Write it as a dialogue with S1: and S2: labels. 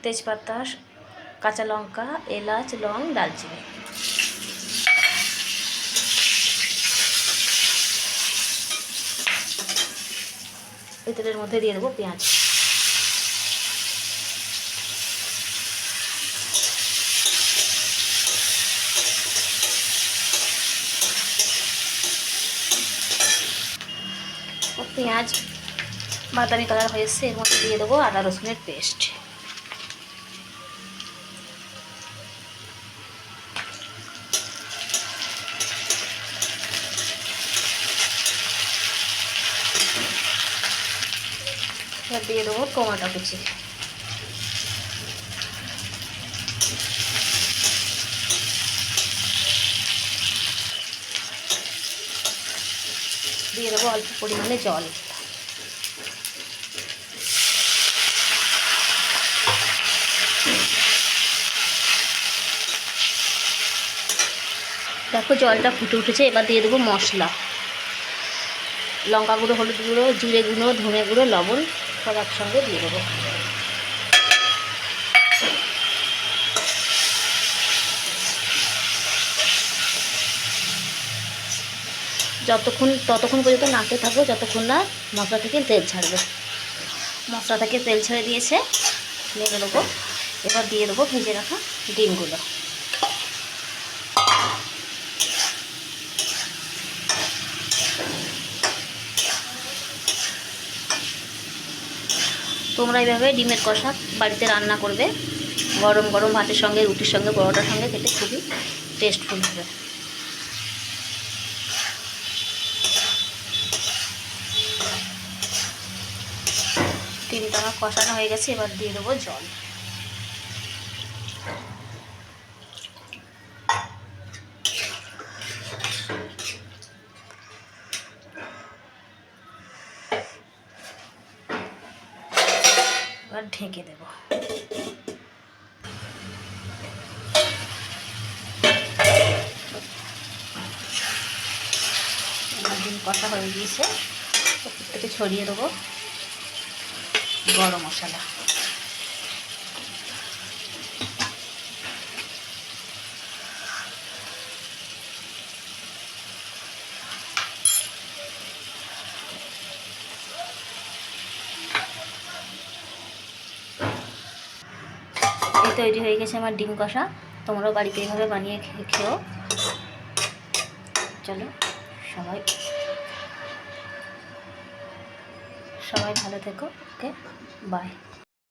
S1: তেজপাতা, কাঁচা লঙ্কা, এলাচ, লং, দারচিনি। এই তেলের মধ্যে দিয়ে দেবো পেঁয়াজ। পেঁয়াজ বাদামি কালার হয়েছে, এর মধ্যে দিয়ে দেবো আদা রসুনের পেস্ট। এবার দিয়ে দেবো টমেটো কুচি। দিয়ে দেবো অল্প পরিমাণে জল। দেখো জলটা ফুটে উঠেছে, এবার দিয়ে দেবো মশলা। লঙ্কা গুঁড়ো, হলুদ গুঁড়ো, জিরে গুঁড়ো, ধনে গুঁড়ো, লবণ সব একসঙ্গে দিয়ে দেবো। ততক্ষণ পর্যন্ত নাড়তে থাকবো যতক্ষণ না মশলা থেকে তেল ছাড়বে। মশলা থেকে তেল ছেড়ে দিয়েছে, নেড়ে দেবো। এবার দিয়ে দেবো ভেজে রাখা ডিমগুলো। তোমরা এইভাবে ডিমের কষা বাড়িতে রান্না করবে, গরম গরম ভাতের সঙ্গে, রুটির সঙ্গে, পরোটার সঙ্গে খেতে খুবই টেস্টফুল হবে। ডিমটা আমার কষানো হয়ে গেছে, এবার দিয়ে দেবো জল। এবার ঢেকে দেবো। ডিম কষা হয়ে গিয়েছে, উপর থেকে ছড়িয়ে দেবো গরম মশলা। এই তৈরি হয়ে গেছে আমার ডিম কষা। তোমরাও বাড়িতে এইভাবে বানিয়ে খেও। চলো, সবাই ভালো থেকো। ওকে, বাই।